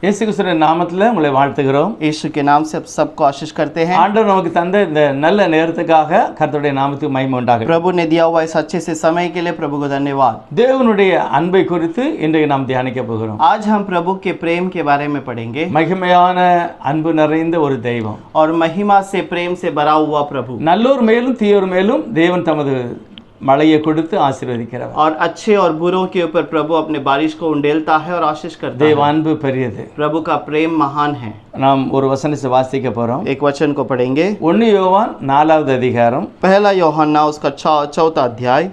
இயேசு கிறிஸ்துவின் நாமத்தில் உங்களை வாழ்த்துகிறோம். यीशु के नाम से सबको आशीष करते हैं। ஆண்டவர் நமக்கு தந்த இந்த நல்ல நேரத்துக்காக கர்த்தருடைய நாமத்துக்கு மகிமை உண்டாகட்டும். प्रभु ने दिया हुआ इस अच्छे से समय के लिए प्रभु को धन्यवाद। தேவனுடைய அன்பை குறித்து இன்றைக்கு நாம் தியானிக்க போகிறோம். आज हम प्रभु के प्रेम के बारे में पढ़ेंगे। மகிமையான அன்பு நிறைந்த ஒரு தெய்வம், और महिमा से प्रेम से भरा हुआ प्रभु, நல்லோர் மேலும் தீயோர் மேலும் தேவன் தமது மழையை கொடுத்து ஆசீர்வதிக்கிறார். और अच्छे और बुरों के ऊपर प्रभु अपने बारिश को उंडेलता है और आशीष करता தேவ है। அன்பு பெரியது. प्रभु का प्रेम महान है। நாம் ஒரு வசனத்தை வாசிக்க போறோம். एक वचन को पढ़ेंगे। 1 யோவான் 4வது அதிகாரம் पहला यूहन्ना उसका 4वां अध्याय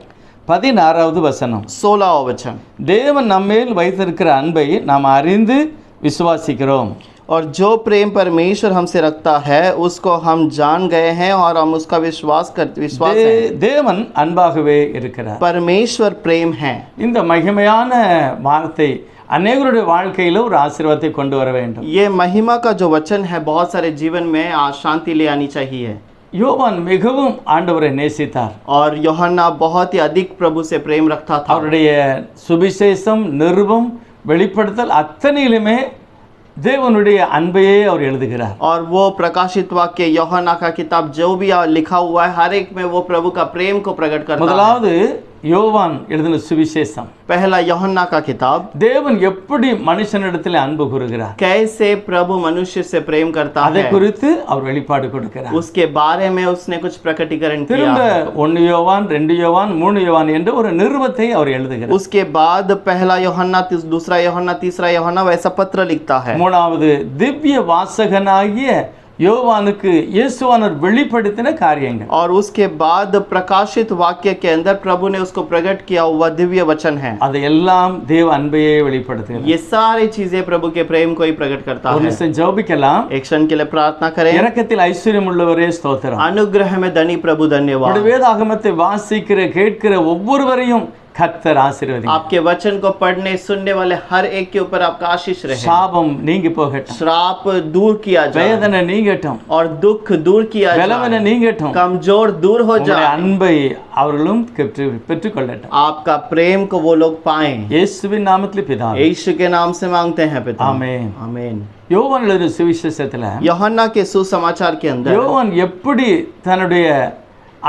16வது வசனம். 16वां वचन। தேவன் நம்மேல் வைத்திருக்கிற அன்பை நாம் அறிந்து விசுவாசிக்கிறோம். और जो प्रेम परमेश्वर हमसे रखता है उसको हम जान गए हैं और हम उसका विश्वास है। தேவன் அன்பாகவே இருக்கிறார். परमेश्वर प्रेम है। இந்த மகிமையான வார்த்தை அநேகருடைய வாழ்க்கையில ஒரு ஆசீர்வாதத்தை கொண்டு வர வேண்டும். ये महिमा का जो वचन है बहुत सारे जीवन में शांति ले आनी चाहिए। யோவான் மிகவும் ஆண்டவரை நேசித்தார். और यूहन्ना बहुत ही अधिक प्रभु से प्रेम रखता था। அவருடைய சுவிசேஷம், நிருபம், வெளிப்படுத்தல் அத்தனையிலுமே தேவனுடைய அன்பையே அவர் எழுதுகிறார். और वो प्रकाशित वाक्य यूहन्ना का किताब जो भी लिखा हुआ है हर एक में वो प्रभु का प्रेम को प्रकट करता है। முதலாவது யோவான் எழுதின சுவிசேஷம். पहला यूहन्ना का किताब தேவன் எப்படி மனுஷனிடத்தில் அன்பு கூறுகிறார், कैसे प्रभु मनुष्य से प्रेम करता அதை है, குறித்து அவர் வெளிப்பாடு கொடுக்கிறார். उसके बारे में उसने कुछ प्रकटीकरण किया। திரும்ப 1 யோவான் 2 யோவான் 3 யோவான் என்ற ஒரு நிருபத்தை அவர் எழுதுகிறார். उसके बाद पहला यूहन्ना, दूसरा यूहन्ना, तीसरा यूहन्ना वैसा पत्र लिखता है। மூணாவது திவ்ய வாசகனாகிய யோவானுக்கு இயேசுவானவர் வெளிப்படுத்தின காரியங்கள். और उसके बाद प्रकाशित वाक्य के अंदर प्रभु ने उसको प्रकट किया हुआ दिव्य वचन है। அதையெல்லாம் தேவ அன்பையே வெளிப்படுத்துகிறார். ये सारी चीजें प्रभु के प्रेम को ही प्रकट करता ஒரு है। நிமிஷம் ஜெபிக்கலாம். एक क्षण के लिए प्रार्थना करें। இரக்கத்தில் ஐஸ்வர்யம் உள்ளவரே ஸ்தோத்திரம். अनुग्रह में धनी प्रभु धन्यवाद। வேதாகமத்தை வாசிக்கிற கேட்கிற ஒவ்வொருவரையும் கர்த்தர் ஆசீர்வதிங்க. आपके वचन को पढ़ने सुनने वाले हर एक के ऊपर आपका आशीष रहे। சாபம் நீங்கி போகட்டும், श्राप दूर किया जाए, வேதனை நீங்கட்டும், और दुख दूर किया பலவீனம் जाए, நீங்கட்டும், कमजोर दूर हो உங்களுடைய जाए, அன்பை அவர்களும் பெற்றுக்கொள்ளட்டும். आपका प्रेम को वो लोग पाएं। இயேசுவின் நாமத்தில் பிதாவே, यीशु के नाम से मांगते हैं पिता। ஆமென். आमीन। யோவான் எழுதின சுவிசேஷத்துல यूहन्ना के सुसमाचार के अंदर யோவான் எப்படி தன்னுடைய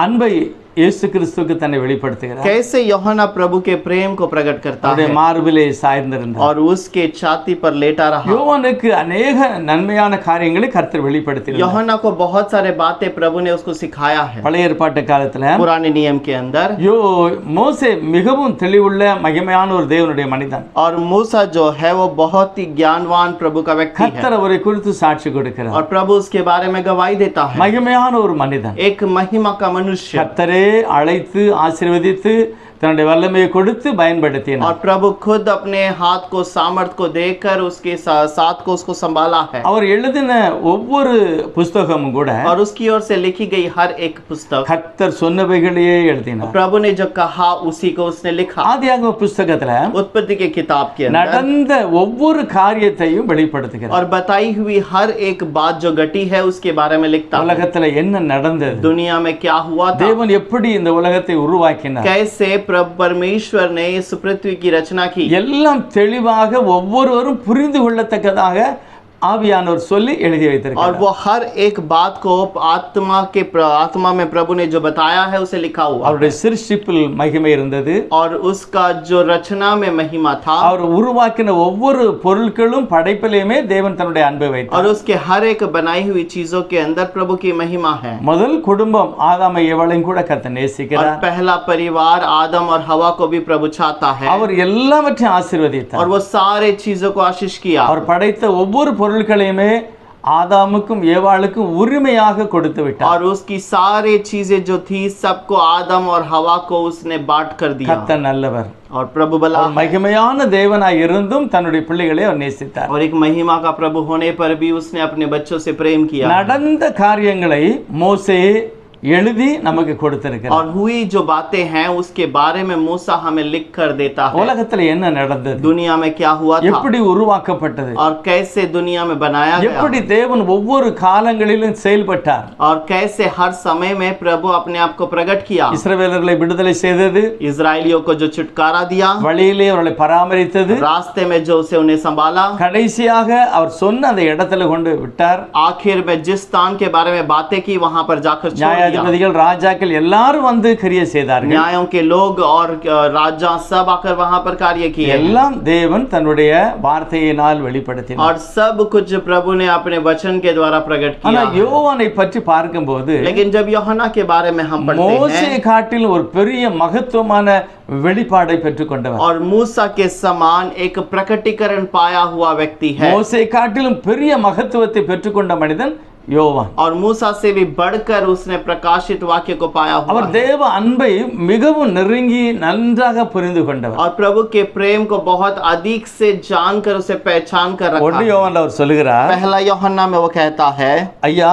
அன்பை இயேசு கிறிஸ்துவுக்கு தன்னை வெளிப்படுத்துகிறார். कैसे यूहन्ना प्रभु के प्रेम को प्रकट करता அவருடைய है மார்பிலே சாய்ந்திருந்தார். और उसके छाती पर लेटा रहा। யோவானுக்கு अनेक நன்மையான காரியங்களை கர்த்தர் வெளிப்படுத்தினார். यूहन्ना को बहुत सारे बातें प्रभु ने उसको सिखाया है। பழைய ஏற்பாட்டு காலத்துல पुराने नियम के अंदर மோசே மிகவும் தெளிவுள்ள மகிமையான ஒரு தேவனுடைய மனிதன். और मूसा जो है वो बहुत ही ज्ञानवान प्रभु का व्यक्ति है கர்த்தர் அவரை குறித்து சாட்சி கொடுக்கிறார். और प्रभु उसके बारे में गवाही देता है। மகிமையான ஒரு மனிதன். एक महिमा का मनुष्य। கர்த்தரே அழைத்து ஆசீர்வதித்து தன்னுடைய வல்லமையை கொடுத்து பயன்படுத்தினார். और प्रभु खुद अपने हाथ को सामर्थ को देकर उसके साथ को उसको संभाला है। அவர் எழுதின ஒவ்வொரு புஸ்தகமும் கூட और उसकी ओर से लिखी गई हर एक पुस्तक கர்த்தர் சொன்னவைகளையே எழுதினார். प्रभु ने जो कहा उसी को उसने लिखा। ஆதியாகம புஸ்தகத்துல उत्पत्ति के किताब के अंदर நடந்த ஒவ்வொரு காரியத்தையும் வெளிப்படுத்துகிறார். और बताई हुई हर एक बात जो घटी है उसके बारे में लिखता है। உலகத்துல என்ன நடந்தது, दुनिया में क्या हुआ था, தேவன் எப்படி இந்த உலகத்தை உருவாக்கினார், कैसे परमेश्वर ने इस पृथ्वी की रचना की, எல்லாம் தெளிவாக ஒவ்வொருவரும் புரிந்து கொள்ளத்தக்கதாக ஆவியானவர் சொல்லி எழுதி और வைத்திருக்கிறார். वो हर एक बात को आत्मा में प्रभु ने जो बताया है उसे लिखा हुआ। அவருடைய சிருஷ்டிப்பில் மகிமை இருந்தது. और उसका जो रचना में महिमा था, அவர் உருவாக்கின ஒவ்வொரு பொருட்களும் படைப்பிலையுமே தேவன் தன்னுடைய அன்பை வைத்தார். और उसके हर एक बनाई हुई चीजों के अंदर प्रभु की महिमा है। முதல் குடும்பம் ஆதாமை ஏவாளையும் கூட கர்த்தர் और நேசிக்கிறார். पहला परिवार आदम और हवा को भी प्रभु चाहता है அவர் எல்லாவற்றையும் ஆசீர்வதித்தார். और वो सारे चीजों को आशीष किया। அவர் படைத்த ஒவ்வொரு பொருட்களையுமே ஆதாமுக்கும் ஏவாளுக்கும் உரிமையாக கொடுத்து விட்டார். और उसकी सारी चीजें जो थी सबको आदम और हवा को उसने बांट कर दिया। கர்த்தர் நல்லவர். और प्रभु भला அவர் மகிமையான தேவனாய் இருந்தும் தன்னுடைய பிள்ளைகளை அவர் நேசித்தார். और एक महिमा का प्रभु होने पर भी उसने अपने बच्चों से प्रेम किया। நடந்த காரியங்களை மோசே எழுதி நமக்கு கொடுத்திருக்கிறார். और हुई जो बातें हैं उसके बारे में मूसा हमें लिख कर देता है. உலகத்துல என்ன நடந்தது, दुनिया में क्या हुआ था எப்படி உருவாக்கப்பட்டது, और कैसे दुनिया में बनाया गया, எப்படி தேவன் ஒவ்வொரு காலங்களிலும் செயல்பட்டார், और कैसे हर समय में प्रभु अपने आप को प्रकट किया, இஸ்ரவேலர்களை விடுதலை செய்தது, इजरायलियों को जो छुटकारा दिया, வழியிலே அவர்களை பராமரித்தது, रास्ते में जो उसे उन्हें संभाला, கடைசியாக அவர் சொன்ன அந்த இடத்துல கொண்டு விட்டார். आखिर में जिस स्थान के बारे में बातें की वहां पर जाकर छोड़ दिया. நியாயாதிபதிகள், ராஜாக்கள் எல்லாரும் வந்து கிரியை செய்தார்கள். न्यायों के लोग और राजा सब आकर वहां पर कार्य किए. எல்லாம் தேவன் தன்னுடைய வார்த்தையினால் வெளிப்படுத்தினார். और सब कुछ प्रभु ने अपने वचन के द्वारा प्रकट ஆனா किया. யோவானை பற்றி பார்க்கும்போது लेकिन जब यूहन्ना के बारे में हम पढ़ते மோசே हैं, காட்டில் ஒரு பெரிய மகத்துவமான வெளிப்பாடை பெற்றுக்கொண்டவர். और मूसा के समान एक प्रकटीकरण पाया हुआ व्यक्ति है. மோசே காட்டிலும் பெரிய மகத்துவத்தை பெற்றுக்கொண்ட மனிதன் யோவான். और मूसा से भी बढ़कर उसने प्रकाशित वाक्य को पाया हुआ அவர் है. தேவ அன்பை மிகவும் நெருங்கி நன்றாக புரிந்து கொண்டவர். और प्रभु के प्रेम को बहुत अधिक से जानकर उसे पहचान कर रखा ஒன்று है. யோவான்ல அவர் சொல்லுகிறார், पहला यूहन्ना में वो कहता है, ஐயா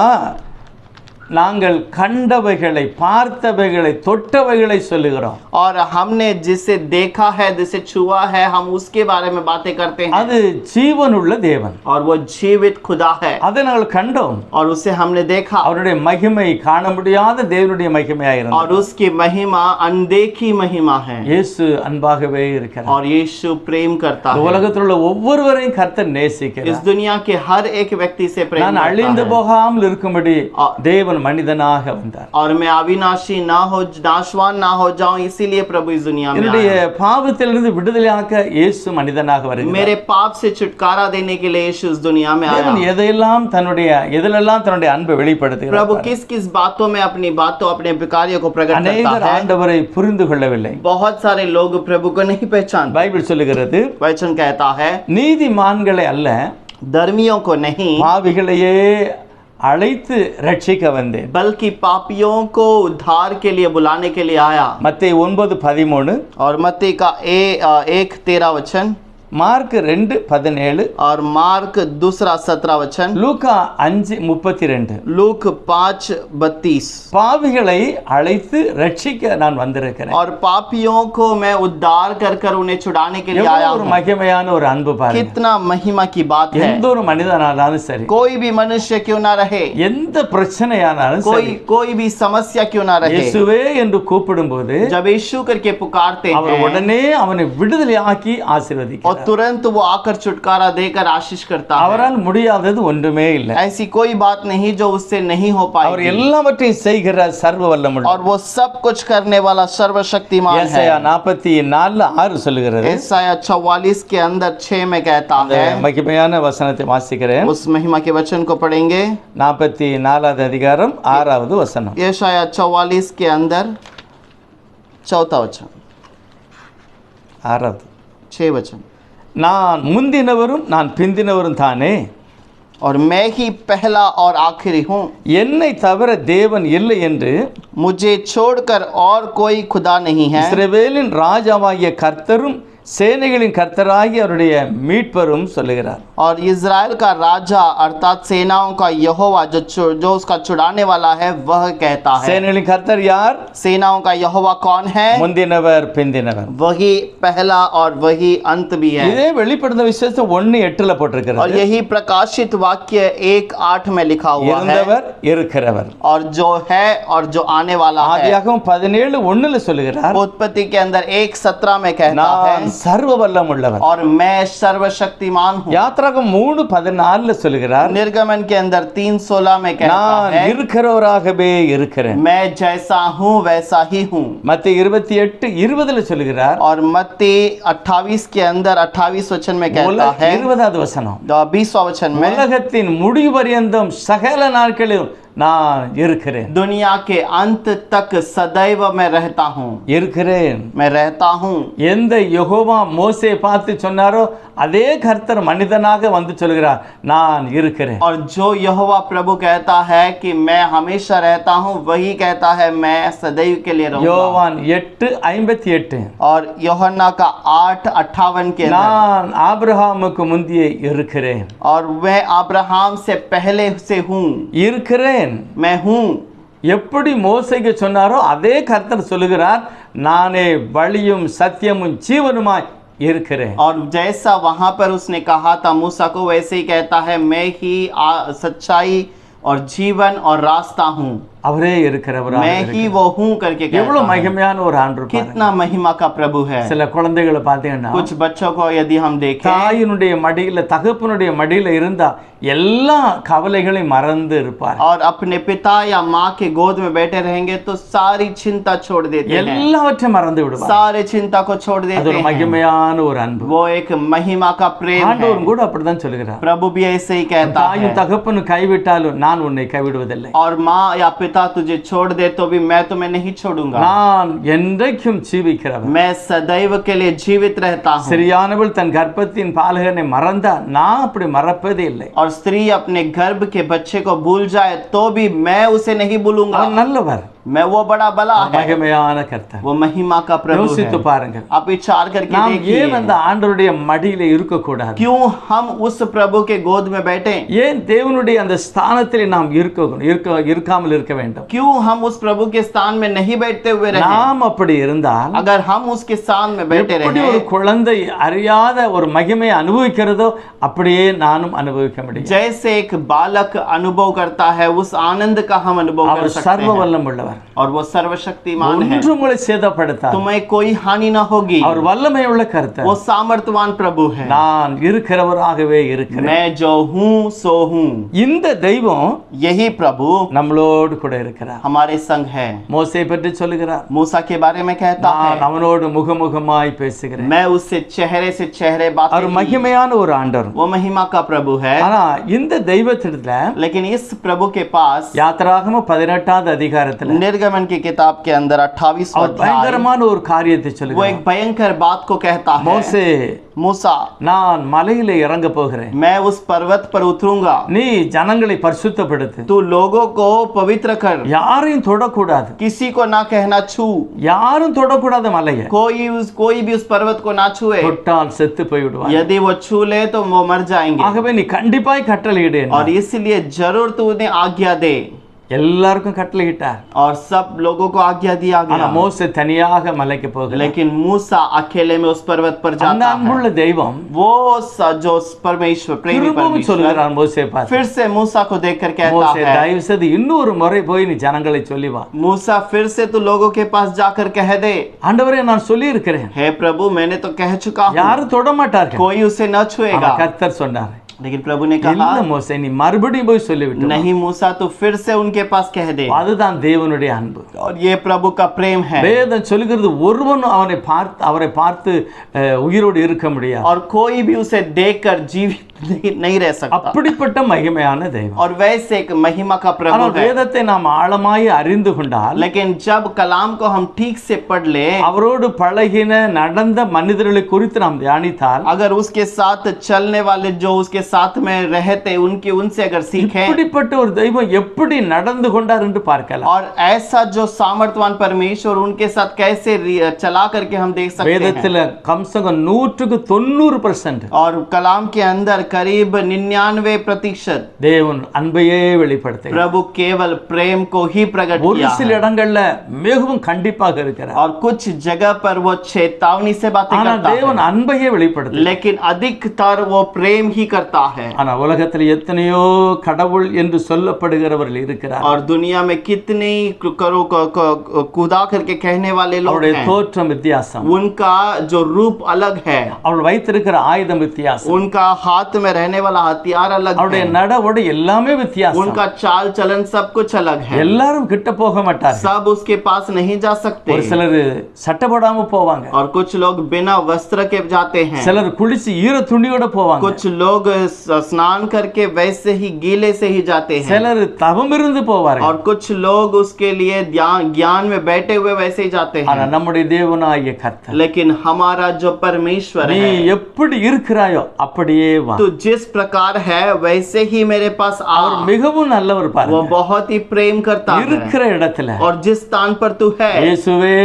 நாங்கள் கண்டவைகளை, பார்த்தவைகளை, தொட்டவைகளை சொல்லுகிறோம். और हमने जिसे देखा है, जिसे छुआ है, हम उसके बारे में बातें करते हैं. அது ஜீவனுள்ள தேவன். और वो जीवित खुदा है. அதை நாங்கள் கண்டோம். और उसे हमने देखा. அவருடைய மகிமை காண முடியாத தேவனுடைய மகிமையாக और இருந்தது. उसकी महिमा अनदेखी महिमा है. இயேசு அன்பாகவே இருக்கிறார். और यीशु प्रेम करता இந்த है. உலகத்தில் உள்ள ஒவ்வொருவரையும் கர்த்தர் इस நேசிக்கிறார். दुनिया के हर एक व्यक्ति से प्रेम நான் करता அழிந்து है. போகாமல் இருக்கும்படி தேவன் மனிதனாக வந்தார். और मैं अविनाशी ना हो, नाशवान ना हो जाऊं, इसीलिए प्रभु इस दुनिया में என்னுடைய आया. பாவத்திலிருந்து விடுதலையாக்க இயேசு மனிதனாக வருகிறார். मेरे पाप से छुटकारा देने के लिए यीशु इस दुनिया में தேவன் आया. எதையெல்லாம் தன்னுடைய அன்பை வெளிப்படுத்துகிறார். प्रभु किस किस बातों में अपनी बातों, अपने कार्यों को प्रकट करता அநேகர் है. ஆண்டவரை புரிந்து கொள்ளவில்லை. बहुत सारे लोग प्रभु को नहीं पहचानते. பைபிள் சொல்லுகிறது, वचन कहता है, நீதிமான்களை அல்ல धर्मियों को नहीं பாவிகளையே அழைத்து ரட்சிக்க வந்தேன். बल्कि पापियों को उद्धार के लिए बुलाने के लिए आया. மத்தேயு 9:13, और मत्ती का 1:13 वचन, மார்க் 2:17, और मार्क 2:17 वचन, லூக்கா 5:32. लूक 5:32. பாவிகளை அழைத்து ரட்சிக்க நான் வந்திருக்கிறேன். और पापियों को मैं उद्धार कर कर उन्हें छुड़ाने के लिए आया எவ்வளவு ஒரு हूं. மகிமையான ஒரு அன்பு பாருங்க. कितना महिमा की बात है. எந்த ஒரு மனிதனானாலும் சரி, कोई भी मनुष्य क्यों ना रहे, எந்த பிரச்சனையானாலும் சரி, कोई भी समस्या क्यों ना रहे, இயேசுவே என்று கூப்பிடும்போது जब यीशु करके पुकारते அவர் हैं, உடனே அவனை விடுதலையாக்கி और ஆசீர்வதிக்கிறார். तुरंत वो आकर छुटकारा देकर आशीष करता है. அவரால் முடியாதது ஒன்றுமே இல்லை. ऐसी कोई बात नहीं जो उससे नहीं हो அவர் पाएगी. எல்லாவற்றையும் செய்கிற சர்வ வல்லமுள்ள. और वो सब कुछ करने वाला सर्वशक्तिमान है. ஏசாயா 44:6 சொல்லுகிறது. यशायाह 44 के अंदर 6 में कहता அந்த है, மகிமையான வசனத்தை வாசிக்கிறேன். उस महिमा के वचन को पढ़ेंगे. 44வது அதிகாரம் 6வது வசனம். यशायाह 44 के अंदर 4था वचन, 6வது. 6 वचन, நான் முந்தினவரும் நான் பிந்தினவரும் தானே, और मैं ही पहला और आखिरी हूँ. என்னை தவிர தேவன் இல்லை என்று मुझे छोड़कर और कोई खुदा नहीं है. இஸ்ரவேலின் ராஜாவாகிய கர்த்தரும் சேனைகளின் கர்த்தராகி அவருடைய மீட்பரும் சொல்லுகிறார். और इज़राइल का राजा अर्थात सेनाओं का यहोवा जो उसका छुड़ाने वाला है वह कहता है. சேனைகளின் கர்த்தர் யார்? सेनाओं का यहोवा कौन है? முந்தினவர் பிந்தினவர். वही पहला और वही अंत भी है. இதே வெளிப்படுத்தின விசேஷம் 1:8 और போட்டிருக்கிறது. यही प्रकाशित वाक्य 1:8 में लिखा हुआ है. இருந்தவர் இருக்கிறவர். और जो है और जो आने वाला है. ஆதியாகமம் 17:1 சொல்லுகிறார், उत्पत्ति के अंदर 1:17 में कहता है, நான் சர்வ வல்லம் உள்ளவர். और मैं सर्वशक्तिमान हूँ. யாத்ராகமம் 3:14 சொல்லுகிறார், निर्गमन के अंदर 3:16 में कहता நான் है, இருக்கிறவராகவே இருக்கிறேன். मैं जैसा हूँ वैसा ही हूँ. மத்தேயு 28:20 சொல்லுகிறார், और मत्ती 28 के अंदर 28 वचन में कहता है, 20வது வசனம், 20वां वचन में, உலகத்தின் முடிவு பரியந்தம் சகல நாட்களிலும் நான் இருக்கிறேன். दुनिया के अंत तक सदैव मैं रहता हूँ. இருக்கிறேன். मैं रहता हूँ. எந்த யெகோவா மோசே பார்த்து சொன்னாரோ அதே கர்த்தர் மனிதனாக வந்து சொல்கிறார், நான் இருக்கிறேன். और जो यहोवा प्रभु कहता है कि मैं हमेशा रहता हूँ, वही कहता है मैं सदैव के लिए रहूंगा. யோவான் 8:58, और यूहन्ना का 8:58 के अंदर, நான் ஆபிரகாமுக்கு முந்தியே இருக்கிறேன். और मैं अब्राहम से पहले से हूँ. இருக்கிறேன். मैं हूँ. எப்படி மோசேக்கு சொன்னாரோ அதே கர்த்தர் சொல்லுகிறார், நானே வழியும் சத்தியமும் ஜீவனுமாய் இருக்கிறேன். और जैसा वहां पर उसने कहा था मूसा को, वैसे ही कहता है, मैं ही सच्चाई और जीवन और रास्ता हूँ, அவரே இருக்கிறவராக मैं ही वो हूँ करके எவ்வளவு कहता है। மகிமையான ஒரு ஆண்டு பாருங்க. कितना महिमा का प्रभु है। சில குழந்தைகளை பார்த்தீங்கன்னா कुछ बच्चों को यदि हम देखें, தாயினுடைய மடியில தகப்பனுடைய மடியில இருந்தா எல்லா கவலைகளையும் மறந்து இருப்பார். और अपने पिता या माँ के गोद में बैठे रहेंगे तो सारी चिंता छोड़ देते हैं, எல்லாவற்றையும் மறந்து விடுவார். सारे चिंता को छोड़ அது देते ஒரு हैं। மகிமையான ஒரு அன்பு. वो एक महिमा का प्रेम है। ஆண்டவரும் கூட அப்படிதான் சொல்லுகிறார். प्रभु भी ऐसे ही कहता है। தாயும் தகப்பனும் கைவிட்டாலும் நான் உன்னை கைவிடுவதில்லை. और माँ या पिता तुझे छोड़ दे तो भी मैं तुम्हें नहीं छोड़ूंगा। நான் என்றைக்கும் ஜீவிக்கிறவன். मैं सदैव के लिए जीवित रहता हूँ। சிறியானவள் தன் கர்ப்பத்தின் பாலகனை மறந்தா நான் அப்படி மறப்பதே இல்லை. और स्त्री अपने गर्भ के बच्चे को भूल जाए तो भी मैं उसे नहीं भूलूंगा। அவன் நல்லவர், मैं वो बड़ा भला है, மகிமையான கர்த்தர். वो महिमा का प्रभु யோசித்து है। பாருங்கள், आप विचार करके நாம் देखिए, ஏன் அந்த ஆண்டவருடைய மடியில இருக்கக்கூடாது? क्यों हम उस प्रभु के गोद में बैठे? ஏன் தேவனுடைய அந்த ஸ்தானத்தில் நாம் இருக்காமல் இருக்க வேண்டும்? क्यों हम उस प्रभु के स्थान में नहीं बैठते हुए रहे? நாம் அப்படி இருந்தால் अगर हम उसके स्थान में बैठे எப்படி रहे, ஒரு குழந்தை அறியாத ஒரு மகிமையை அனுபவிக்கிறதோ அப்படியே நானும் அனுபவிக்க முடியும். जैसे एक बालक अनुभव करता है, उस आनंद का हम अनुभव कर அவர் सकते சர்வ हैं। வல்லம் உள்ளவர். और वो सर्वशक्तिमान है, ஒன்றும் உங்களை சேதப்படுத்தாது. तुम्हें कोई हानि न होगी। அவர் வல்லமை உள்ள கர்த்தர். वो सामर्थ्यवान प्रभु है। நான் இருக்கிறவராகவே இருக்கிறேன். मैं जो हूँ सो हूँ। இந்த தெய்வம் यही प्रभु நம்மளோடு கூட இருக்கிறார். हमारे संग है। மோசே பற்றி சொல்லுகிறார், मूसा के बारे में कहता है, நான் அவனோடு முகமுகமாய் பேசுகிறேன். मैं उससे चेहरे से चेहरे बातें அவர் की। மகிமையான ஒரு ஆண்டவர். वो महिमा का प्रभु है। ஆனா இந்த தெய்வத்திடத்துல लेकिन इस प्रभु के पास யாத்திராகம 18வது அதிகாரத்துல निर्गमन की किताब के अंदर 28वां அவர் अध्याय, பயங்கரமான ஒரு காரியத்தை वो சொல்லுகிறார். एक भयंकर बात को कहता है, மோசே, मूसा, நான் மலையில இறங்க போகிறேன். मैं उस पर्वत पर उतरूंगा, நீ ஜனங்களை பரிசுத்தப்படுத்து. तू लोगों को पवित्र कर, யாரையும் தொடக்கூடாது. किसी को ना कहना छू, யாரும் தொடக்கூடாது மலைய. कोई भी उस पर्वत को ना छुए, தொட்டால் செத்து போய் விடுவார். यदि वो छू ले तो वो मर जाएंगे। ஆகவே நீ கண்டிப்பாய் கட்டளையிடு. और इसलिए जरूर तू उन्हें आज्ञा दे। எல்லாருக்கும் கட்டளையிட்டார். और सब लोगों को आज्ञा दिया ஆனா गया, மோசே தனியாக மலைக்கு போகல. लेकिन मूसा अकेले में उस पर्वत पर அந்த जाता है। அன்புள்ள தெய்வம் वो जो परमेश्वर, प्रेमी திரும்பவும் परमेश्वर, சொல்லுகிறார் மோசே பார்த்து, फिर से मूसा को देखकर कहता மோசே है, தயவு செய்து இன்னொரு முறை போய் நீ ஜனங்களை சொல்லி வா. मूसा फिर से तू लोगों के पास जाकर कह दे, ஆண்டவரே நான் சொல்லி இருக்கிறேன், हे प्रभु मैंने तो कह चुका हूँ, யாரும் தொட மாட்டார்கள். कोई उसे न ஆனா छुएगा। கர்த்தர் சொன்னார், लेकिन प्रभु ने இல்ல कहा, மோசே நீ மறுபடியும் போய் சொல்லிவிட்டு வா. नहीं मूसा तू फिर से उनके पास कह दे। அதுதான் தேவனுடைய அன்பு. और ये प्रभु का प्रेम है। வேதம் சொல்லுகிறது ஒருவனும் அவரை பார்த்து உயிரோடு இருக்க முடியாது. और कोई भी उसे देखकर जीवित नहीं रह सकता। அப்படிப்பட்ட மகிமையான தெய்வம். और वैसे एक महिमा का प्रभु ஆனால் है। வேதத்தை நாம் ஆழமாய் அறிந்து கொண்டால், लेकिन जब कलाम को हम ठीक से पढ़ ले, அவரோடு பழகின நடந்த மனிதர்களை குறித்து நாம் தியானித்தால், अगर उसके साथ चलने वाले जो उसके साथ में रहते उनसे अगर सीखें, இப்படிப்பட்ட ஒரு தெய்வம் எப்படி நடந்து கொண்டார் என்று பார்க்கலாம். और ऐसा जो सामर्थ्यवान परमेश्वर उनके साथ कैसे चला करके हम देख सकते हैं। வேதத்துல கம்சகம் 100% और कलाम के अंदर करीब 99% தேவன் அன்பையே வெளிப்படுத்துகிறார். प्रभु केवल प्रेम को ही प्रकट ஒரு किया சில है। இடங்கள்ல மிகவும் கண்டிப்பாக இருக்கிறார். और कुछ जगह पर वो चेतावनी से बातें ஆனா करता தேவன் है, அன்பையே வெளிப்படுத்துகிறார். लेकिन अधिकतर वो प्रेम ही करता है। ஆனா உலகத்தில் எத்தனையோ கடவுள் என்று சொல்லப்படுகிறவர்கள் இருக்கிறார். और दुनिया में कितने खुदा करके कहने वाले लोग அவருடைய हैं, தோற்றம் வித்தியாசம், उनका जो रूप अलग है, அவள் வைத்திருக்கிற ஆயுதம் வித்தியாசம், उनका हाथ में रहने वाला हथियार अलग அவருடைய है, நடவடை எல்லாமே வித்தியாசம். उनका चाल चलन सब कुछ अलग है। எல்லாரும் கிட்ட போக மாட்டார்கள். सब उसके पास नहीं जा सकते। ஒரு சிலர் சட்டை போடாம போவாங்க, और कुछ लोग बिना वस्त्र के जाते हैं, சிலர் குளிச்சு ஈர துணியோட போவாங்க, कुछ लोग स्नान करके वैसे ही गीले से ही जाते हैं, சிலர் தவம் இருந்து போவார்கள். और कुछ लोग उसके लिए ज्ञान में बैठे हुए वैसे ही जाते ஆனா हैं। நம்முடைய தேவனாகிய கர்த்தர், लेकिन हमारा जो परमेश्वर நீ है, எப்படி இருக்கிறாயோ அப்படியே வா. तू तू जिस प्रकार है वैसे ही मेरे पास அவர் आ। மிகவும் நல்லவர் वो பாருங்க. बहुत ही प्रेम करता है। இருக்கிற இடத்துல और जिस स्थान पर तू है இயேசுவே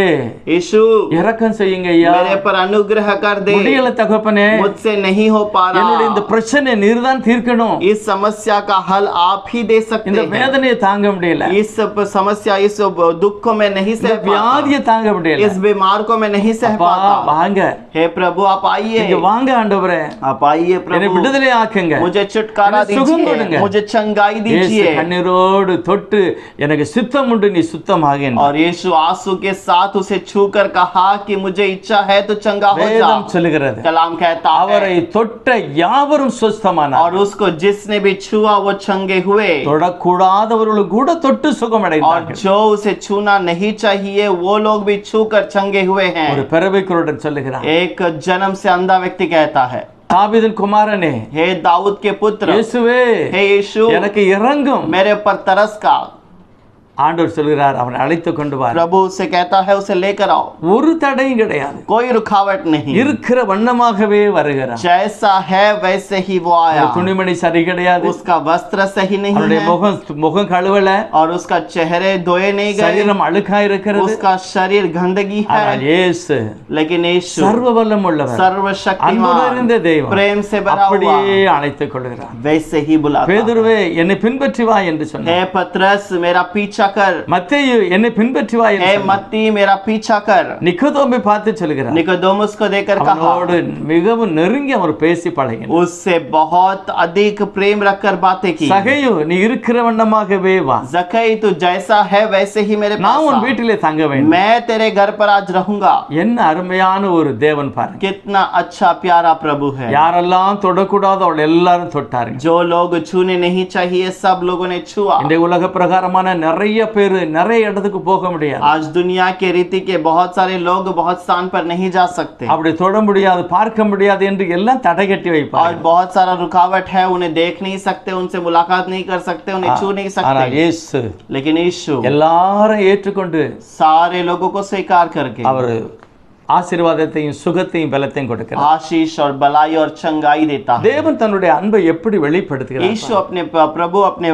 यीशु இரக்கம் செய்யுங்க ஐயா. मेरे पर अनुग्रह कर दे। முடியல தகப்பனே, मुझसे नहीं हो पा என்னுடைய இந்த रहा। பிரச்சனை நீர்தான் தீர்க்கணும். इस समस्या का हल आप ही दे இந்த सकते हैं। வேதனையை தாங்க முடியல, इस समस्या इस दुख को मैं नहीं இந்த सह पाता। வியாதியை தாங்க முடியல. इस बीमार को मैं नहीं सह அப்பா पाता। வாங்க, हे प्रभु आप आइए। நீங்க வாங்க ஆண்டவரே, आप आइए என்னை प्रभु। விடுதலை ஆக்குங்க. मुझे छुटकारा என்னை சுகம் दीजिए, கொடுங்க. मुझे चंगाई இயேசு दीजिए। கண்ணீரோடு தொட்டு எனக்கு சித்தம் உண்டு நீ சுத்தமாக என்றார். और यीशु आंसू के साथ उसे छूकर कहा कि मुझे इच्छा है तो चंगा हो जा। வேதம் சொல்லுகிறது, कलाम कहता அவரை है தொட்ட யாவரும் சுஸ்தமானார். और उसको जिसने भी छुआ वो चंगे हुए। தொடக்கூடாதவர்களும் கூட தொட்டு और சுகமடைந்தார்கள். जो उसे छूना नहीं चाहिए वो लोग भी छूकर चंगे हुए ஒரு हैं। பிறவிக்குருடன் சொல்லுகிறார், एक जन्म से अंधा व्यक्ति कहता है, தாவீதின் குமாரனே हे दाऊद के पुत्र, இயேசுவே हे यीशु எனக்கு இறங்கும். मेरे ऊपर तरस का। ஆண்டவர் சொல்கிறார், அவனை அழைத்து கொண்டு வா. प्रभु उससे कहता है उसे लेकर आओ। ஒரு தடையும் கிடையாது, कोई रुकावट नहीं। இருக்கிற வண்ணமாகவே வருகிறார். जैसा है वैसे ही वो आया। துணிமணி சரி கிடையாது, उसका वस्त्र सही नहीं அவனுடைய है முகம் கழுவல, और उसका चेहरे धोए नहीं गए। சரீரம் அழுக்கா இருக்கிறது. उसका शरीर गंदगी ஆனால் है। இயேசு लेकिन यीशु சர்வ வல்லம் உள்ளவர், அன்பு सर्वशक्तिमान நிறைந்த தெய்வம், प्रेम से भरा हुआ அப்படியே அழைத்துக் கொள்கிறார். वैसे ही बुलाता है। பேதுருவே என்னை பின்பற்றி வா என்று சொன்னார். हे पतरस मेरा पीछा कर। மத்தேயு என்னை பின்பற்றி வா என்று हे சொன்னார். मत्ती मेरा पीछा कर। நிக்கோதேமை பார்த்து சொல்கிறார், निकोदेमुस को देकर कहा, அவனோடு மிகவும் நெருங்கி அவர் பேசி பழகினார். उससे बहुत अधिक प्रेम रखकर बातें की। சகையு நீ இருக்கிற வண்ணமாகவே வா, जकई तू जैसा है वैसे ही मेरे நான் உன் पास आ। வீட்டிலே தங்க வேண்டும். मैं तेरे घर पर आज रहूंगा। என்ன அருமையான ஒரு தேவன் பாருங்க. कितना अच्छा प्यारा प्रभु है। யாரெல்லாம் தொடக்கூடாதோ அவள் எல்லாரும் தொட்டார்கள். जो लोग छूने नहीं चाहिए सब लोगों ने छुआ। இந்த உலக பிரகாரமான நிறைய பேர் நிறைய இடத்துக்கு போக முடியாது, आज दुनिया के रीति के बहुत सारे लोग बहुत स्थान पर नहीं जा सकते அப்படி தொட முடியாது பார்க்க முடியாது என்று எல்லாம் தடை கட்டி और வைப்பார். बहुत सारा रुकावट है। उन्हें देख नहीं सकते, उनसे मुलाकात नहीं कर सकते, उन्हें छू नहीं ஆனால் सकते। இயேசு लेकिन यीशु எல்லாரும் ஏற்றுக்கொண்டு सारे लोगों को स्वीकार करके அவர் ஆசீர்வாதத்தையும் சுகத்தையும் பலத்தையும் கொடுக்கிறார். आशीष और भलाई और चंगाई देता है। தேவன் தன்னுடைய அன்பை எப்படி வெளிப்படுத்துகிறார்? यीशु अपने प्रभु अपने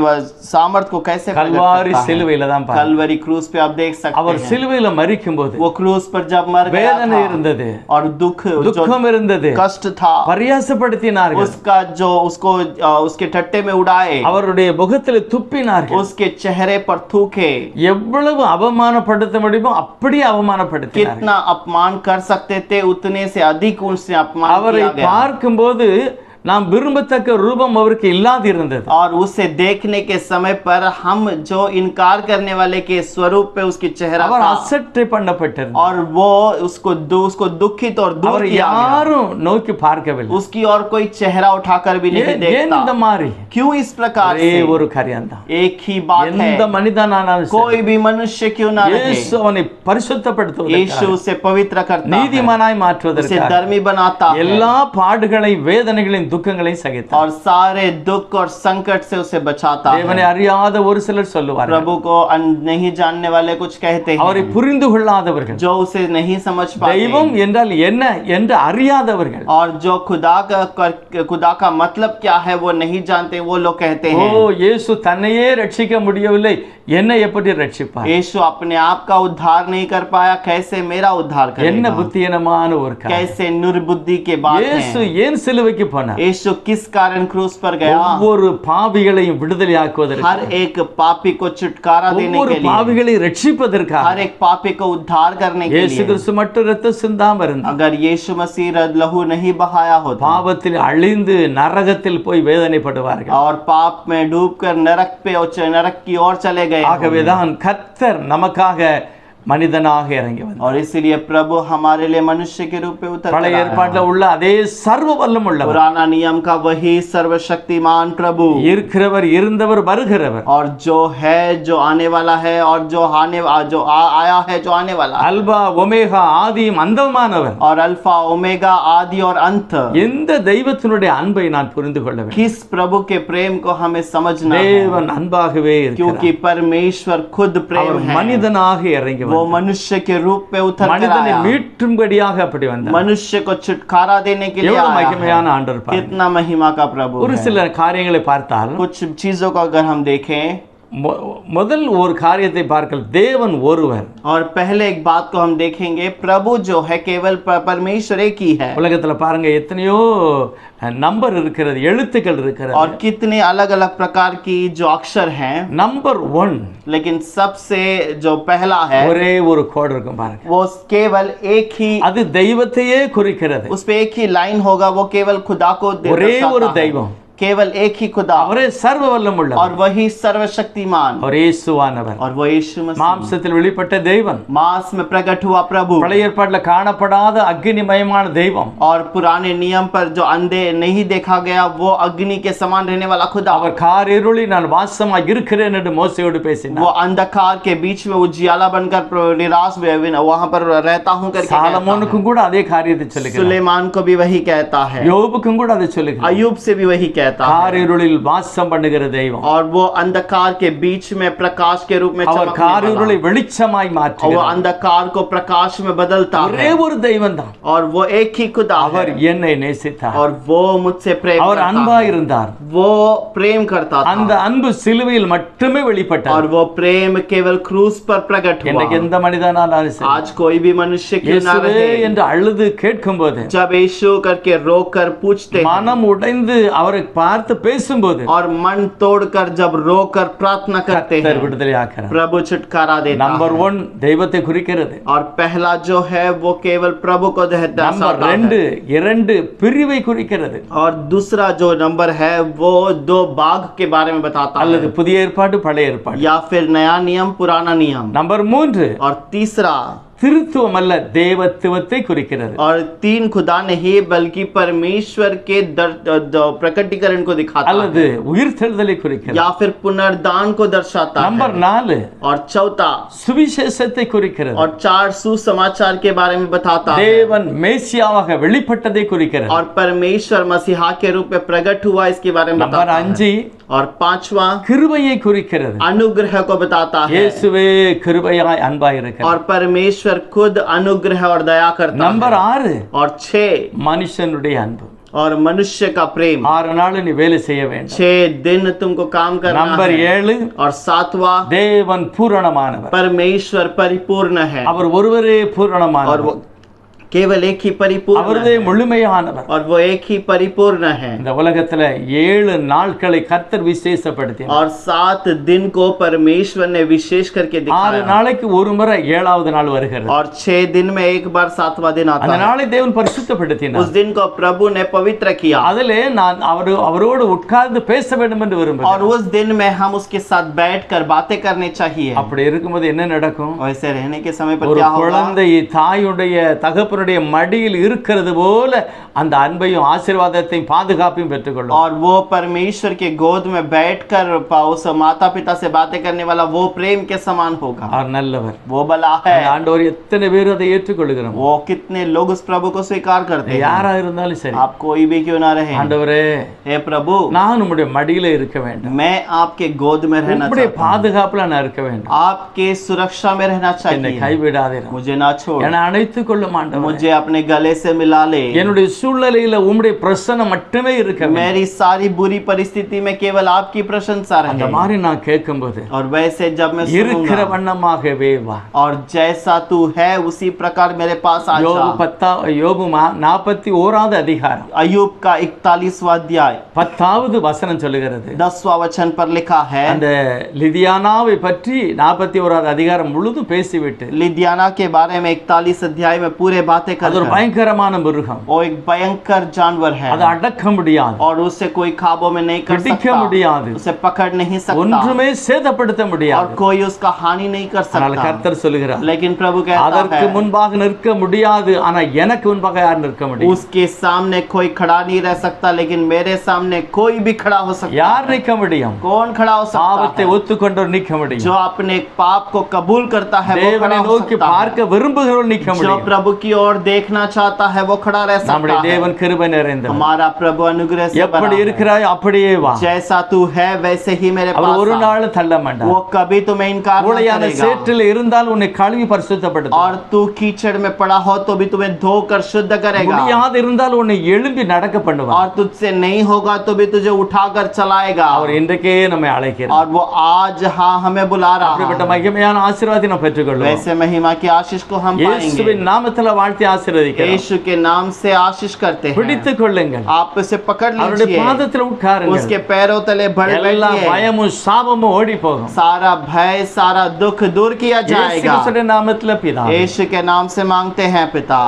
सामर्थ को कैसे प्रकट கல்வாரி करता है? சிலுவையில தான் பாருங்க. कलवरी क्रूस पे आप देख सकते அவர் हैं। சிலுவையில மரிக்கும்போது वो क्रूस पर जब मर गया வேதனை था இருந்தது, और दुख जो துக்கம் இருந்தது, कष्ट था பரியாசப்படுத்தினார்கள், उसका जो उसको उसके टट्टे में उड़ाए, அவருடைய முகத்தில் துப்பினார்கள். उसके चेहरे पर थूके। எவ்வளவு அவமானப்படுத்த முடியுமோ அப்படியே அவமானப்படுத்தினார்கள். कितना अपमान कर सकते थे उतने से अधिक उनसे अपमान அவரை किया गया। பார்க்கும்போது நாம் விரும்பத்தக்க ரூபம் அவருக்கு இல்லாது இருந்தது. और उसे देखने के समय पर हम जो इनकार करने वाले के स्वरूप पे उसकी चेहरा அவர் था அசட்டை பண்ணப்பட்டிருந்தார். और वो उसको दुखित और दूर அவர் किया गया। யாரும் நோக்கி பார்க்கவில்லை. उसकी और कोई चेहरा उठाकर भी नहीं ஏன் இந்த देखता। மாதிரி? क्यों इस प्रकार ஒரே से? ஒரு காரியம்தான், एक ही बात है, எந்த மனிதனானாலும் சரி, कोई भी मनुष्य क्यों ना रहे, இயேசு அவனை பரிசுத்தப்படுத்துவதற்காக, यीशु उसे पवित्र करता है, நீதிமானாய் उसे மாற்றுவதற்காக धर्मी बनाता है எல்லா பாடுகளையும் வேதனைகளையும் துக்கங்களையும் சகித்தார். और सारे दुख और संकट से उसे बचाता தேவனை है। அறியாத ஒரு சிலர் சொல்லுவார்கள், प्रभु को नहीं जानने वाले कुछ कहते அவரை हैं, புரிந்து கொள்ளாதவர்கள், जो उसे नहीं समझ தெய்வம் पाते என்றால் என்ன என்று அறியாதவர்கள், और जो खुदा का मतलब क्या है वो नहीं जानते, वो लोग कहते ஓ हैं இயேசு தன்னையே ரட்சிக்க முடியவில்லை, என்னை எப்படி ரட்சிப்பார்? यीशु अपने आप का उद्धार नहीं कर पाया, कैसे मेरा उद्धार என்ன करेगा? புத்தியனமான ஒரு காரியம். कैसे निर्बुद्धि के बात இயேசு है। ஏன் சிலுவைக்கு போனார்? यीशु किस कारण क्रूस पर गया? ஒவ்வொரு பாவிகளையும் விடுதலையாக்குவதற்கு, हर एक पापी को छुटकारा देने ஒவ்வொரு के लिए, பாவிகளை ரட்சிப்பதற்காக. हर एक पापी को उद्धार करने के இயேசு लिए। கிறிஸ்து மட்டும் ரத்தம் சிந்தாம இருந்தார், अगर यीशु मसीह लहू नहीं बहाया होता பாவத்தில் அழிந்து நரகத்தில் போய் வேதனைப்படுவார்கள். और पाप में डूबकर नरक की ओर चले गए ஆகவேதான் கர்த்தர் நமக்காக மனிதனாக இறங்கி வந்தார். और इसीलिए प्रभु हमारे लिए मनुष्य के रूप में उतर कर பழைய आया। ஏற்பாட்டில் உள்ள அதே சர்வ வல்லம் உள்ளவர், पुराना नियम का वही सर्वशक्तिमान प्रभु, இருக்கிறவர், இருந்தவர், வருகிறவர், और जो है, जो आने वाला है, और जो आया है, जो आने वाला है, அல்பா ஒமேகா ஆதியும் அந்தமானவர். और अल्फा ओमेगा आदि और अंत। எந்த தெய்வத்தினுடைய அன்பை நான் புரிந்து கொள்ள வேண்டும்? किस प्रभु के प्रेम को हमें समझना है, தேவன் அன்பாகவே இருக்கிறார். क्योंकि परमेश्वर खुद प्रेम அவர் है। மனிதனாக இறங்கி वो வந்தார். वो வந்தார். मनुष्य के रूप में उतर कर மனிதனை आया, மீட்டும்படியாக அப்படி வந்தார். मनुष्य को छुटकारा देने के लिए எவ்வளவு आया है। மகிமையான ஆண்டவர் பாருங்க. कितना महिमा का प्रभु ஒரு है। சில காரியங்களை பார்த்தால் कुछ चीजों को अगर हम देखें, முதல் ஒரு காரியத்தை பார்க்கல், தேவன் ஒருவர். और पहले एक बात को हम देखेंगे, प्रभु जो है केवल परमेश्वर एक ही है। உலகத்துல பாருங்க எத்தனையோ நம்பர் இருக்கிறது, எழுத்துக்கள் இருக்கிறது. और कितने अलग अलग प्रकार की जो अक्षर हैं, நம்பர் 1 लेकिन सबसे जो पहला है ஒரே ஒரு கோடு இருக்கும் பாருங்க. वो केवल एक ही, அது தெய்வத்தையே குறிக்கிறது. उस पे एक ही लाइन होगा, वो केवल खुदा को ஒரே ஒரு दर्शाता है। தெய்வம், केवल एक ही खुदा, அவரே சர்வ வல்லமுள்ளவர், और वही सर्वशक्तिमान, அவர் இயேசுவானவர், और वो यीशु मसीह, மாம்சத்தில் வெளிப்பட்ட தெய்வன், मांस में प्रकट हुआ प्रभु, பழைய ஏற்பாட்டில் காணப்படாத அக்னிமயமான தெய்வம், और पुराने नियम पर जो अंधे नहीं देखा गया वो अग्नि के समान रहने वाला खुदा, அவர் காரிருளில் நான் வாசமாய் இருக்கிறேன் என்று மோசேயோடு பேசினார். वो अंधकार के बीच में उजियाला बनकर निराश वहां पर रहता हूं करके कहता है। சாலமோனுக்கும் கூட அதே காரியத்தை சொல்லுகிறார். सुलेमान को भी वही कहता है, யோபுக்கும் கூட அதை சொல்லுகிறார். अयूब से भी वही कहता है, காரிருளில் வாசம் பண்ணுகிற தெய்வம், और वो अंधकार के बीच में प्रकाश के रूप में அவர் चमकने காரிருளை वाला, வெளிச்சமாய் और वो மாற்றுகிறார். अंधकार को प्रकाश में बदलता ஒரே है, ஒரு தெய்வம் தான். और वो एक ही खुदा அவர் है, என்னை நேசித்தார், और वो मुझसे प्रेम அவர் करता அன்பா है, இருந்தார். वो प्रेम करता அந்த था, அன்பு சிலுவையில் மட்டுமே और வெளிப்பட்டார். वो प्रेम केवल क्रूस पर प्रकट हुआ। எனக்கு எந்த மனிதனாலும் சரி, आज कोई भी मनुष्य क्यों ना இயேசுவே रहे, என்று அழுது கேட்கும்போது, जब यीशु करके रोक कर पूछते हैं, மனம் உடைந்து அவரை பார்த்து பேசும்போது और मन तोड़कर जब रोकर प्रार्थना करते கர்த்தர் हैं, விடுதலை ஆக்குறார். प्रभु छुटकारा देता நம்பர் है। 1 தெய்வத்தை குறிக்கிறது. और पहला जो है वो केवल प्रभु को நம்பர் दर्शाता है, 2 பிரிவை குறிக்கிறது. और दूसरा जो नंबर है वो दो बाग के बारे में बताता அல்லது है, புதிய ஏற்பாடு பழைய ஏற்பாடு. या फिर नया नियम पुराना नियम। நம்பர் 3 और तीसरा, திருத்துவம் அல்ல தேவத்துவத்தை குறிக்கிறது. और तीन खुदा नहीं बल्कि परमेश्वर के प्रकटीकरण को दिखाता அல்லது है, உயிர்த்தெழுதலை குறிக்கிறது. या फिर पुनर्दान को दर्शाता நம்பர் है। 4 और चौथा, சுவிசேஷத்தை குறிக்கிறது. और 4 सुसमाचार के बारे में बताता है, தேவன் மேசியாவாக வெளிப்பட்டதை குறிக்கிறது. और परमेश्वर मसीहा के रूप में प्रकट हुआ इसके बारे में நம்பர் बताता है। 5 और पांचवा, கிருபையை குறிக்கிறது. अनुग्रह को बताता है, இயேசுவே கிருபையாய் அன்பாய் இருக்கிறார். और परमेश्वर खुद अनुग्रह और दया करता நம்பர் है। 6 और 6, மனுஷனுடைய அன்பு. और मनुष्य का प्रेम। 6 நாள் நீ வேலை செய்ய வேண்டும். 6 दिन तुमको काम करना நம்பர் है। 7 और 7वां, தேவன் பூரணமானவர். परमेश्वर परिपूर्ण है, அவர் ஒருவரே और பூரணமானவர். वो केवल एक ही परिपूर्ण அவரே है, முழுமையானவர். और वो एक ही परिपूर्ण है। இந்த உலகத்துல 7 நாட்களை கர்த்தர் விசேஷப்படுத்தினார். और 7 दिन को परमेश्वर ने विशेष करके 6 दिखाया, நாளைக்கு ஒரு முறை 7வது நாள் வருகிறது. और 6 दिन में एक बार 7वां दिन आता அந்த है। நாளை தேவன் उस பரிசுத்தப்படுத்தினார். दिन को प्रभु ने पवित्र किया, அதிலே நான் அவரோடு உட்கார்ந்து பேச வேண்டும் என்று और விரும்புகிறேன். उस दिन में हम उसके साथ बैठकर बातें करनी चाहिए। அப்படி இருக்கும்போது என்ன நடக்கும்? वैसे रहने के समय पर ஒரு क्या होगा? குழந்தை தாயுடைய தகப்பனுடைய மடியில் இருக்கிறது போல அந்த அன்பையும் ஆசீர்வாதத்தையும் பாதுகாப்பையும் பெற்றுக்கொள்ளும். और वो परमेश्वर के गोद में बैठकर उस माता पिता से बातें करने वाला वो प्रेम के समान होगा। அவர் நல்லவர். वो भला है। அந்த ஆண்டவர் எத்தனை பேர் அதை ஏற்றுக்கொள்கிறோம்? वो कितने लोग उस प्रभु को स्वीकार करते हैं। யாரா இருந்தாலும் சரி, आप कोई भी क्यों ना रहे, ஆண்டவரே हे प्रभु நான் உம்முடைய மடியில இருக்க வேண்டும், मैं आपके गोद में रहना உம்முடைய चाहता हूँ, பாதுகாப்புல நான் இருக்க வேண்டும், आपके सुरक्षा में रहना என்னை चाहिए, கைவிடாதீர், मुझे ना छोड़, என்னை அணைத்துக் கொள்ளும் ஆண்டவரே. मुझे अपने गले से मिला ले। என்னுடைய சூழ்நிலையில உம்முடைய பிரசன்னம் மட்டுமே இருக்க வேண்டும். मेरी सारी बुरी परिस्थिति में केवल आपकी प्रशंसा அந்த रहे। மாதிரி நான் கேட்கும்போது और वैसे जब मैं இருக்கிற सुनूंगा, வண்ணமாகவே வா. और जैसा तू है उसी प्रकार मेरे पास आ யோபு जा। யோபு 41வது அதிகாரம் अयूब का 41वां अध्याय 10வது வசனம் சொல்லுகிறது. 10वां वचन पर लिखा है, அந்த லிதியானாவை பற்றி 41வது அதிகாரம் முழுதும் பேசிவிட்டு, लिदियाना के बारे में 41 अध्याय में पूरे बातें அது ஒரு कर, பயங்கரமான மிருகம், वो एक भयंकर जानवर है, அதை அடக்க முடியாது, और उससे कोई काबू में नहीं कर பிடிக்க सकता, முடியாது, उसे पकड़ नहीं सकता, ஒன்றுமே சேதப்படுத்த और முடியாது. कोई उसका हानि नहीं कर ஆனால் सकता। கர்த்தர் சொல்லுகிறார், लेकिन प्रभु कहता அதற்கு है, முன்பாக நிற்க முடியாது, ஆனா எனக்கு முன்பாக யார் நிற்க முடியும்? उसके सामने कोई खड़ा नहीं रह सकता, लेकिन मेरे सामने कोई भी खड़ा हो सकता யார் है। நிற்க முடியும்? कौन खड़ा हो सकता பாவத்தை है? ஒத்துக்கொண்டவர் நிற்க जो முடியும். अपने पाप को कबूल करता है वो खड़ा தேவனை हो நோக்கி सकता है। பார்க்க விரும்புகிறவர் நிற்க जो முடியும். प्रभु की ओर ओर देखना चाहता है वो खड़ा रह நம்முடைய सकता है। தேவன் கிருபை நிறைந்தவர். हमारा प्रभु अनुग्रह से बना எப்படி है। இருக்கிறாய் அப்படியே வா. जैसा तू है वैसे ही मेरे அவர் ஒரு पास आ। நாள் தள்ள மாட்டார். वो कभी तुम्हें इनकार नहीं ஊளையான करेगा। சேற்றில் இருந்தால் உன்னை கழுவி பரிசுத்தப்படுத்தும். और तू कीचड़ में पड़ा हो तो भी तुम्हें धोकर शुद्ध करेगा। முடியாது இருந்தால் உன்னை எழும்பி நடக்க பண்ணுவார். और तुझसे नहीं होगा तो भी तुझे उठाकर चलाएगा। அவர் இன்றைக்கே நம்மை அழைக்கிறார். और वो आज हाँ हमें बुला रहा அப்படிப்பட்ட है। மகிமையான ஆசீர்வாதத்தை நாம் பெற்றுக்கொள்வோம். वैसे महिमा की आशीष को हम पाएंगे। இயேசுவின் நாமத்தில் வாழ்த்தி ஆசீர்வதிக்கிறோம். यीशु के नाम से आशीष करते हैं। பிடித்துக் கொள்ளுங்கள். आप उसे पकड़ அவருடைய लीजिए। பாதத்தில் உட்காருங்கள். उसके पैरों तले बढ़ எல்லா बैठिए। பயமும் சாபமும் ஓடி போகும். सारा भय सारा दुख दूर किया இயேசு जाएगा। கிறிஸ்துவின் நாமத்தில் பிதாவே. यीशु के नाम से मांगते हैं पिता।